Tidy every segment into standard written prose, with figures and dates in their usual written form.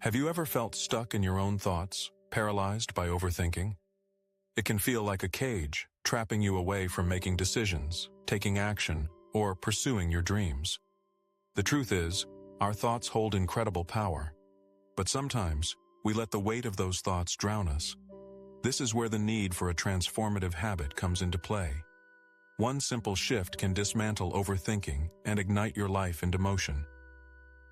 Have you ever felt stuck in your own thoughts, paralyzed by overthinking? It can feel like a cage, trapping you away from making decisions, taking action, or pursuing your dreams. The truth is, our thoughts hold incredible power. But sometimes, we let the weight of those thoughts drown us. This is where the need for a transformative habit comes into play. One simple shift can dismantle overthinking and ignite your life into motion.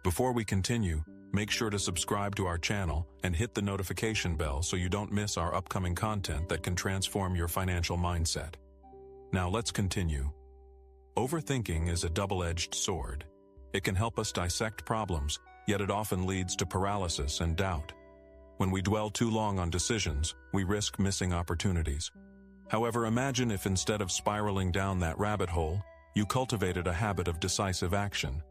Before we continue, make sure to subscribe to our channel and hit the notification bell so you don't miss our upcoming content that can transform your financial mindset. Now let's continue. Overthinking is a double-edged sword. It can help us dissect problems, yet it often leads to paralysis and doubt. When we dwell too long on decisions, we risk missing opportunities. However, imagine if instead of spiraling down that rabbit hole, you cultivated a habit of decisive action.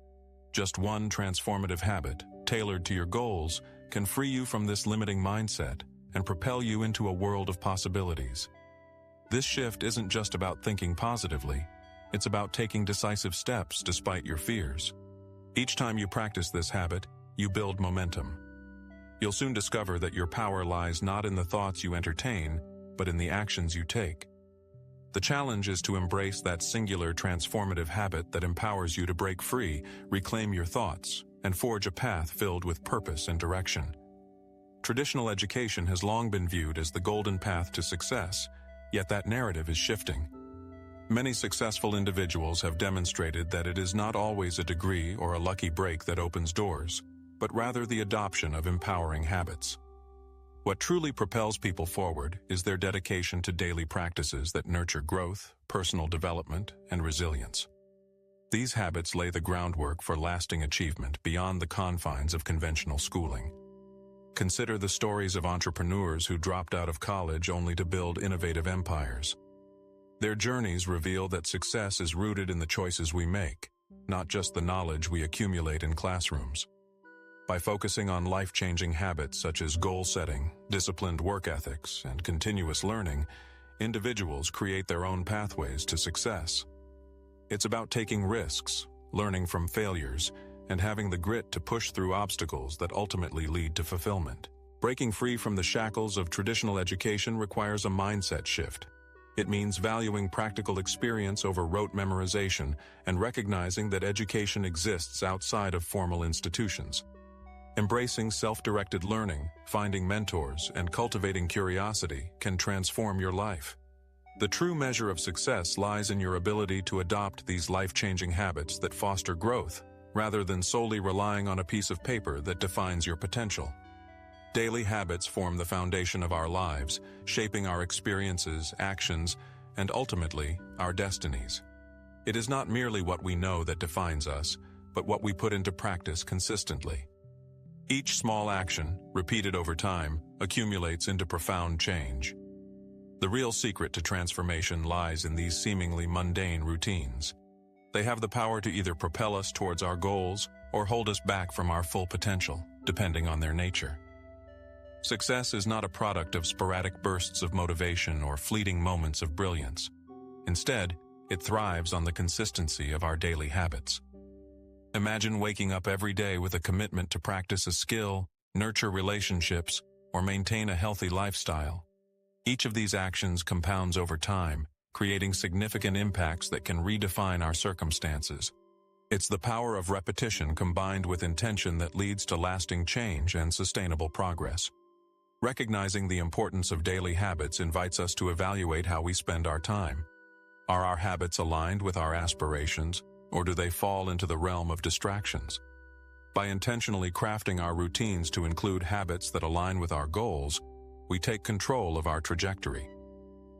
Just one transformative habit, tailored to your goals, can free you from this limiting mindset and propel you into a world of possibilities. This shift isn't just about thinking positively, it's about taking decisive steps despite your fears. Each time you practice this habit, you build momentum. You'll soon discover that your power lies not in the thoughts you entertain, but in the actions you take. The challenge is to embrace that singular transformative habit that empowers you to break free, reclaim your thoughts, and forge a path filled with purpose and direction. Traditional education has long been viewed as the golden path to success, yet that narrative is shifting. Many successful individuals have demonstrated that it is not always a degree or a lucky break that opens doors, but rather the adoption of empowering habits. What truly propels people forward is their dedication to daily practices that nurture growth, personal development, and resilience. These habits lay the groundwork for lasting achievement beyond the confines of conventional schooling. Consider the stories of entrepreneurs who dropped out of college only to build innovative empires. Their journeys reveal that success is rooted in the choices we make, not just the knowledge we accumulate in classrooms. By focusing on life-changing habits such as goal setting, disciplined work ethics, and continuous learning, individuals create their own pathways to success. It's about taking risks, learning from failures, and having the grit to push through obstacles that ultimately lead to fulfillment. Breaking free from the shackles of traditional education requires a mindset shift. It means valuing practical experience over rote memorization and recognizing that education exists outside of formal institutions. Embracing self-directed learning, finding mentors, and cultivating curiosity can transform your life. The true measure of success lies in your ability to adopt these life-changing habits that foster growth, rather than solely relying on a piece of paper that defines your potential. Daily habits form the foundation of our lives, shaping our experiences, actions, and ultimately, our destinies. It is not merely what we know that defines us, but what we put into practice consistently. Each small action, repeated over time, accumulates into profound change. The real secret to transformation lies in these seemingly mundane routines. They have the power to either propel us towards our goals or hold us back from our full potential, depending on their nature. Success is not a product of sporadic bursts of motivation or fleeting moments of brilliance. Instead, it thrives on the consistency of our daily habits. Imagine waking up every day with a commitment to practice a skill, nurture relationships, or maintain a healthy lifestyle. Each of these actions compounds over time, creating significant impacts that can redefine our circumstances. It's the power of repetition combined with intention that leads to lasting change and sustainable progress. Recognizing the importance of daily habits invites us to evaluate how we spend our time. Are our habits aligned with our aspirations, or do they fall into the realm of distractions? By intentionally crafting our routines to include habits that align with our goals, we take control of our trajectory.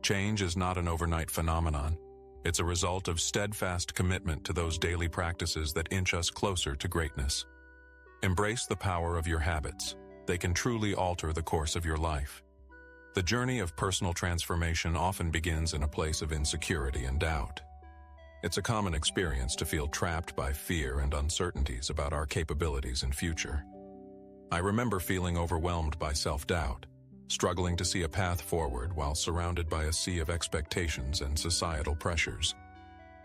Change is not an overnight phenomenon. It's a result of steadfast commitment to those daily practices that inch us closer to greatness. Embrace the power of your habits. They can truly alter the course of your life. The journey of personal transformation often begins in a place of insecurity and doubt. It's a common experience to feel trapped by fear and uncertainties about our capabilities and future. I remember feeling overwhelmed by self-doubt, struggling to see a path forward while surrounded by a sea of expectations and societal pressures.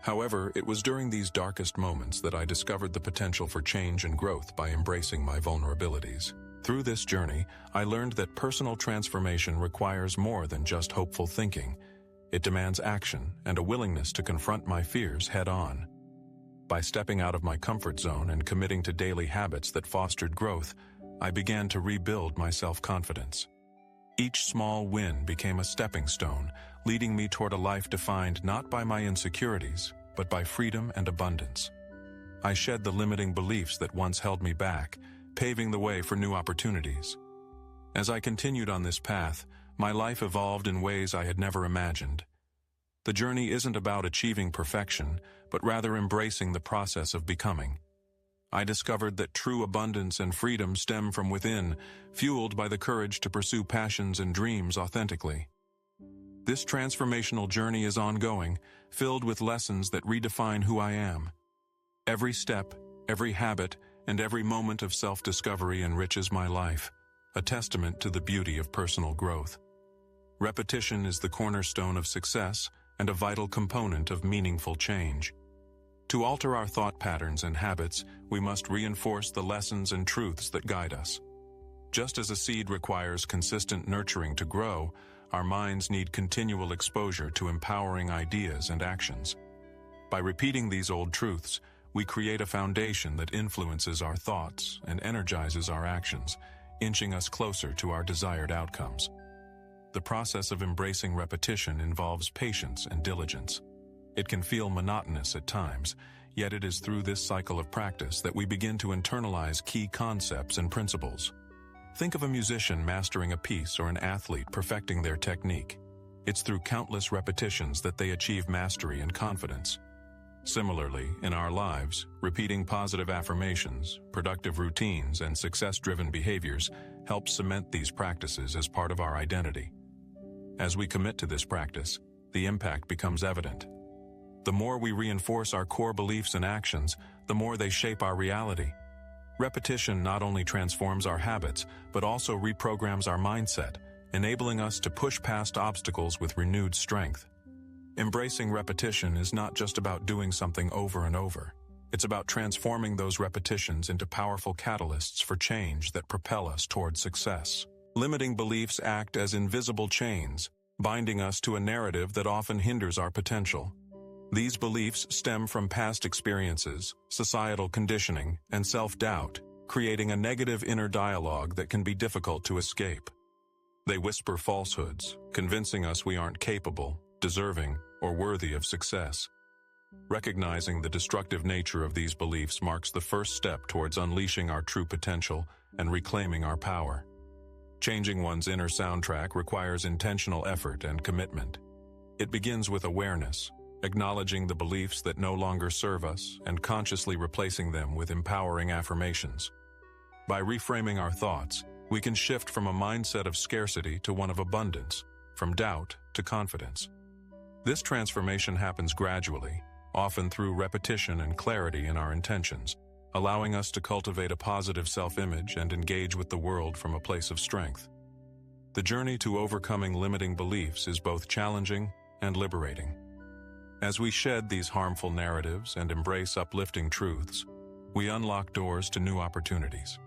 However, it was during these darkest moments that I discovered the potential for change and growth by embracing my vulnerabilities. Through this journey, I learned that personal transformation requires more than just hopeful thinking. It demands action and a willingness to confront my fears head-on. By stepping out of my comfort zone and committing to daily habits that fostered growth, I began to rebuild my self-confidence. Each small win became a stepping stone, leading me toward a life defined not by my insecurities, but by freedom and abundance. I shed the limiting beliefs that once held me back, paving the way for new opportunities. As I continued on this path, my life evolved in ways I had never imagined. The journey isn't about achieving perfection, but rather embracing the process of becoming. I discovered that true abundance and freedom stem from within, fueled by the courage to pursue passions and dreams authentically. This transformational journey is ongoing, filled with lessons that redefine who I am. Every step, every habit, and every moment of self-discovery enriches my life, a testament to the beauty of personal growth. Repetition is the cornerstone of success and a vital component of meaningful change. To alter our thought patterns and habits, we must reinforce the lessons and truths that guide us. Just as a seed requires consistent nurturing to grow, our minds need continual exposure to empowering ideas and actions. By repeating these old truths, we create a foundation that influences our thoughts and energizes our actions, inching us closer to our desired outcomes. The process of embracing repetition involves patience and diligence. It can feel monotonous at times, yet it is through this cycle of practice that we begin to internalize key concepts and principles. Think of a musician mastering a piece or an athlete perfecting their technique. It's through countless repetitions that they achieve mastery and confidence. Similarly, in our lives, repeating positive affirmations, productive routines, and success-driven behaviors help cement these practices as part of our identity. As we commit to this practice, the impact becomes evident. The more we reinforce our core beliefs and actions, the more they shape our reality. Repetition not only transforms our habits, but also reprograms our mindset, enabling us to push past obstacles with renewed strength. Embracing repetition is not just about doing something over and over. It's about transforming those repetitions into powerful catalysts for change that propel us toward success. Limiting beliefs act as invisible chains, binding us to a narrative that often hinders our potential. These beliefs stem from past experiences, societal conditioning, and self-doubt, creating a negative inner dialogue that can be difficult to escape. They whisper falsehoods, convincing us we aren't capable, deserving, or worthy of success. Recognizing the destructive nature of these beliefs marks the first step towards unleashing our true potential and reclaiming our power. Changing one's inner soundtrack requires intentional effort and commitment. It begins with awareness, acknowledging the beliefs that no longer serve us and consciously replacing them with empowering affirmations. By reframing our thoughts, we can shift from a mindset of scarcity to one of abundance, from doubt to confidence. This transformation happens gradually, often through repetition and clarity in our intentions, allowing us to cultivate a positive self-image and engage with the world from a place of strength. The journey to overcoming limiting beliefs is both challenging and liberating. As we shed these harmful narratives and embrace uplifting truths, we unlock doors to new opportunities.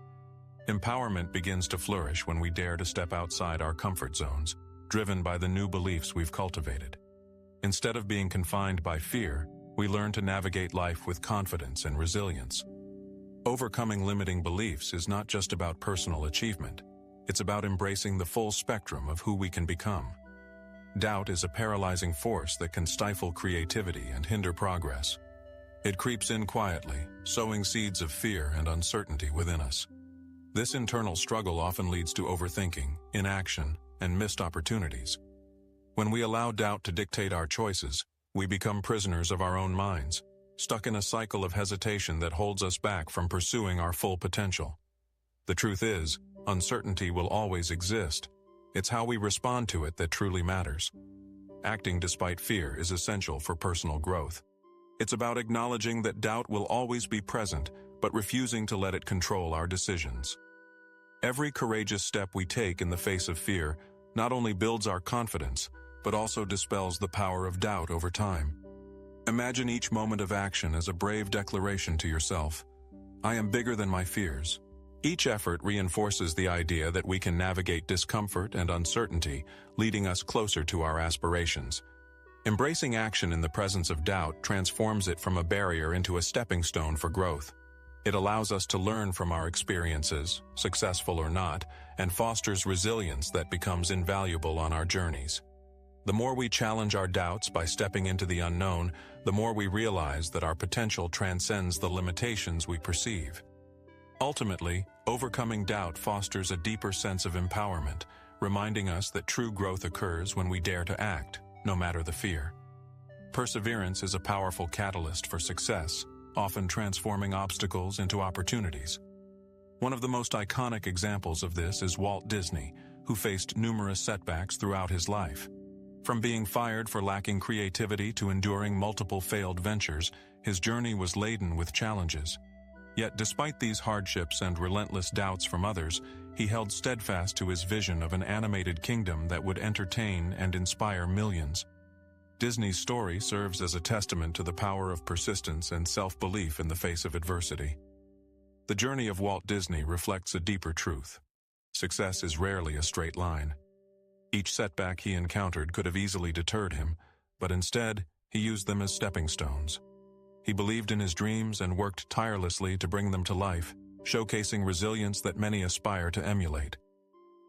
Empowerment begins to flourish when we dare to step outside our comfort zones, driven by the new beliefs we've cultivated. Instead of being confined by fear, we learn to navigate life with confidence and resilience. Overcoming limiting beliefs is not just about personal achievement. It's about embracing the full spectrum of who we can become. Doubt is a paralyzing force that can stifle creativity and hinder progress. It creeps in quietly, sowing seeds of fear and uncertainty within us. This internal struggle often leads to overthinking, inaction, and missed opportunities. When we allow doubt to dictate our choices, we become prisoners of our own minds, stuck in a cycle of hesitation that holds us back from pursuing our full potential. The truth is, uncertainty will always exist. It's how we respond to it that truly matters. Acting despite fear is essential for personal growth. It's about acknowledging that doubt will always be present, but refusing to let it control our decisions. Every courageous step we take in the face of fear not only builds our confidence, but also dispels the power of doubt over time. Imagine each moment of action as a brave declaration to yourself. I am bigger than my fears. Each effort reinforces the idea that we can navigate discomfort and uncertainty, leading us closer to our aspirations. Embracing action in the presence of doubt transforms it from a barrier into a stepping stone for growth. It allows us to learn from our experiences, successful or not, and fosters resilience that becomes invaluable on our journeys. The more we challenge our doubts by stepping into the unknown, the more we realize that our potential transcends the limitations we perceive. Ultimately, overcoming doubt fosters a deeper sense of empowerment, reminding us that true growth occurs when we dare to act, no matter the fear. Perseverance is a powerful catalyst for success, often transforming obstacles into opportunities. One of the most iconic examples of this is Walt Disney, who faced numerous setbacks throughout his life. From being fired for lacking creativity to enduring multiple failed ventures, his journey was laden with challenges. Yet despite these hardships and relentless doubts from others, he held steadfast to his vision of an animated kingdom that would entertain and inspire millions. Disney's story serves as a testament to the power of persistence and self-belief in the face of adversity. The journey of Walt Disney reflects a deeper truth. Success is rarely a straight line. Each setback he encountered could have easily deterred him, but instead, he used them as stepping stones. He believed in his dreams and worked tirelessly to bring them to life, showcasing resilience that many aspire to emulate.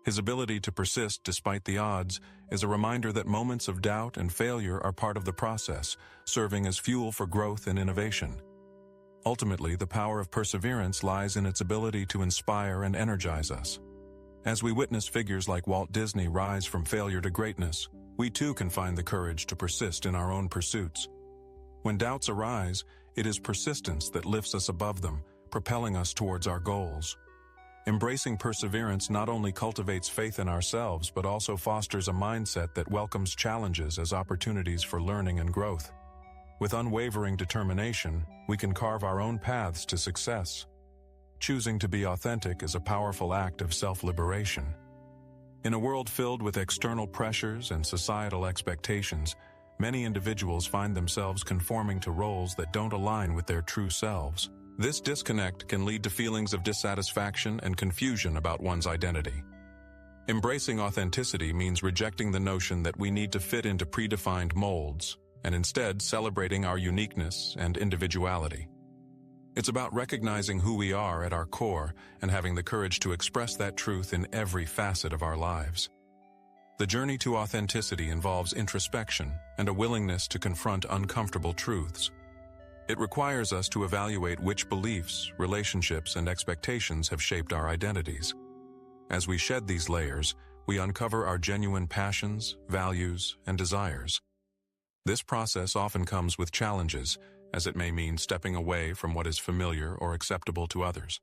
His ability to persist despite the odds is a reminder that moments of doubt and failure are part of the process, serving as fuel for growth and innovation. Ultimately, the power of perseverance lies in its ability to inspire and energize us. As we witness figures like Walt Disney rise from failure to greatness, we too can find the courage to persist in our own pursuits. When doubts arise, it is persistence that lifts us above them, propelling us towards our goals. Embracing perseverance not only cultivates faith in ourselves but also fosters a mindset that welcomes challenges as opportunities for learning and growth. With unwavering determination, we can carve our own paths to success. Choosing to be authentic is a powerful act of self-liberation. In a world filled with external pressures and societal expectations, many individuals find themselves conforming to roles that don't align with their true selves. This disconnect can lead to feelings of dissatisfaction and confusion about one's identity. Embracing authenticity means rejecting the notion that we need to fit into predefined molds, and instead celebrating our uniqueness and individuality. It's about recognizing who we are at our core and having the courage to express that truth in every facet of our lives. The journey to authenticity involves introspection and a willingness to confront uncomfortable truths. It requires us to evaluate which beliefs, relationships, and expectations have shaped our identities. As we shed these layers, we uncover our genuine passions, values, and desires. This process often comes with challenges, as it may mean stepping away from what is familiar or acceptable to others.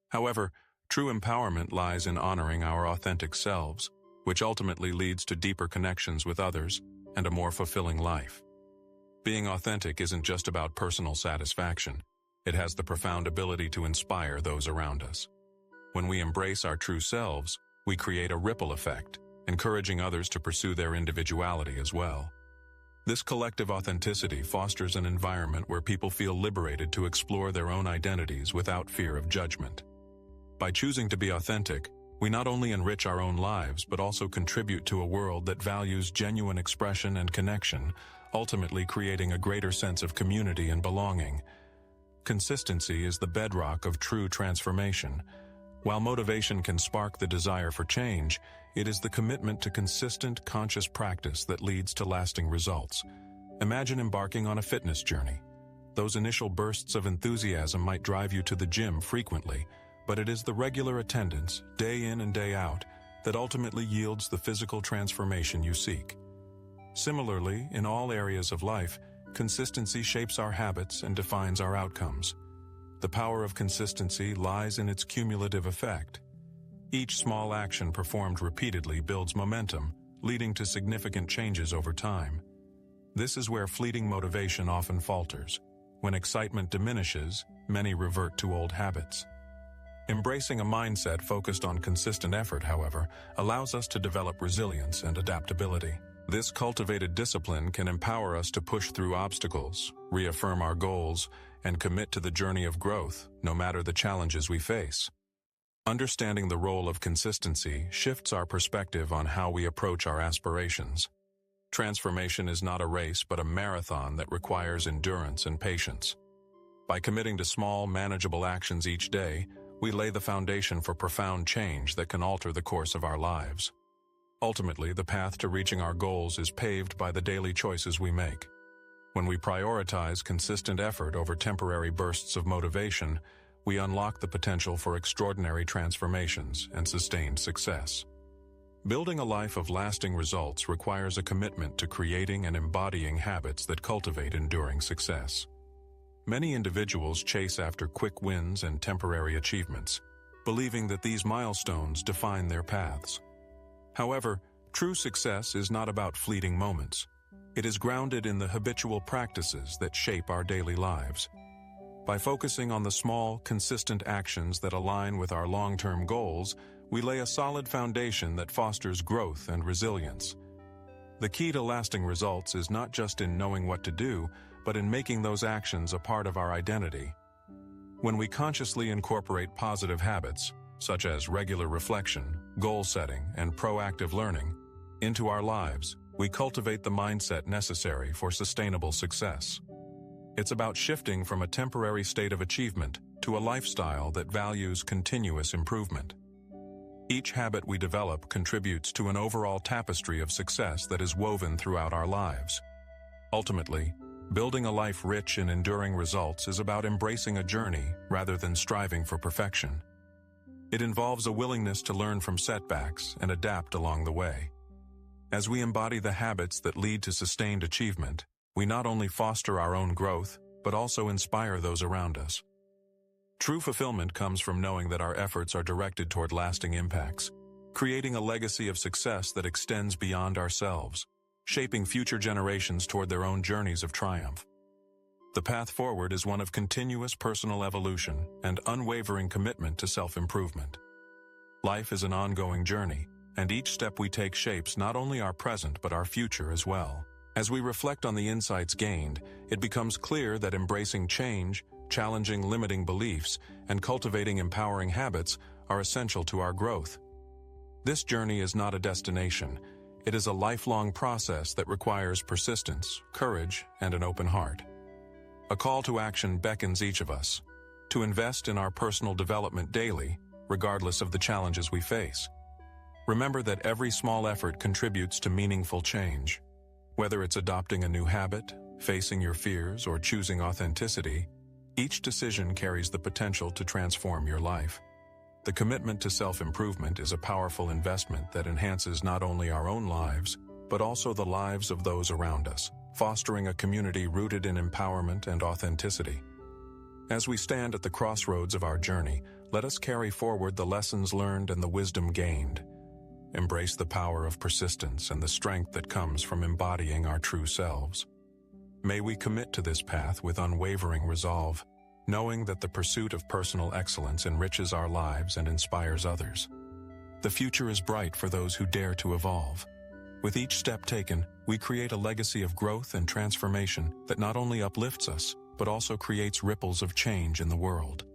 However, true empowerment lies in honoring our authentic selves, which ultimately leads to deeper connections with others and a more fulfilling life. Being authentic isn't just about personal satisfaction. It has the profound ability to inspire those around us. When we embrace our true selves, we create a ripple effect, encouraging others to pursue their individuality as well. This collective authenticity fosters an environment where people feel liberated to explore their own identities without fear of judgment. By choosing to be authentic, we not only enrich our own lives but also contribute to a world that values genuine expression and connection, ultimately creating a greater sense of community and belonging. Consistency is the bedrock of true transformation. While motivation can spark the desire for change, it is the commitment to consistent, conscious practice that leads to lasting results. Imagine embarking on a fitness journey. Those initial bursts of enthusiasm might drive you to the gym frequently, but it is the regular attendance, day in and day out, that ultimately yields the physical transformation you seek. Similarly, in all areas of life, consistency shapes our habits and defines our outcomes. The power of consistency lies in its cumulative effect. Each small action performed repeatedly builds momentum, leading to significant changes over time. This is where fleeting motivation often falters. When excitement diminishes, many revert to old habits. Embracing a mindset focused on consistent effort, however, allows us to develop resilience and adaptability. This cultivated discipline can empower us to push through obstacles, reaffirm our goals, and commit to the journey of growth, no matter the challenges we face. Understanding the role of consistency shifts our perspective on how we approach our aspirations. Transformation is not a race but a marathon that requires endurance and patience. By committing to small, manageable actions each day, we lay the foundation for profound change that can alter the course of our lives. Ultimately, the path to reaching our goals is paved by the daily choices we make. When we prioritize consistent effort over temporary bursts of motivation, we unlock the potential for extraordinary transformations and sustained success. Building a life of lasting results requires a commitment to creating and embodying habits that cultivate enduring success. Many individuals chase after quick wins and temporary achievements, believing that these milestones define their paths. However, true success is not about fleeting moments. It is grounded in the habitual practices that shape our daily lives. By focusing on the small, consistent actions that align with our long-term goals, we lay a solid foundation that fosters growth and resilience. The key to lasting results is not just in knowing what to do, but in making those actions a part of our identity. When we consciously incorporate positive habits, such as regular reflection, goal setting, and proactive learning, into our lives, we cultivate the mindset necessary for sustainable success. It's about shifting from a temporary state of achievement to a lifestyle that values continuous improvement. Each habit we develop contributes to an overall tapestry of success that is woven throughout our lives. Ultimately, building a life rich in enduring results is about embracing a journey rather than striving for perfection. It involves a willingness to learn from setbacks and adapt along the way. As we embody the habits that lead to sustained achievement, we not only foster our own growth, but also inspire those around us. True fulfillment comes from knowing that our efforts are directed toward lasting impacts, creating a legacy of success that extends beyond ourselves, shaping future generations toward their own journeys of triumph. The path forward is one of continuous personal evolution and unwavering commitment to self-improvement. Life is an ongoing journey, and each step we take shapes not only our present but our future as well. As we reflect on the insights gained, it becomes clear that embracing change, challenging limiting beliefs, and cultivating empowering habits are essential to our growth. This journey is not a destination. It is a lifelong process that requires persistence, courage, and an open heart. A call to action beckons each of us to invest in our personal development daily, regardless of the challenges we face. Remember that every small effort contributes to meaningful change. Whether it's adopting a new habit, facing your fears, or choosing authenticity, each decision carries the potential to transform your life. The commitment to self-improvement is a powerful investment that enhances not only our own lives, but also the lives of those around us, fostering a community rooted in empowerment and authenticity. As we stand at the crossroads of our journey, let us carry forward the lessons learned and the wisdom gained. Embrace the power of persistence and the strength that comes from embodying our true selves. May we commit to this path with unwavering resolve, knowing that the pursuit of personal excellence enriches our lives and inspires others. The future is bright for those who dare to evolve. With each step taken, we create a legacy of growth and transformation that not only uplifts us, but also creates ripples of change in the world.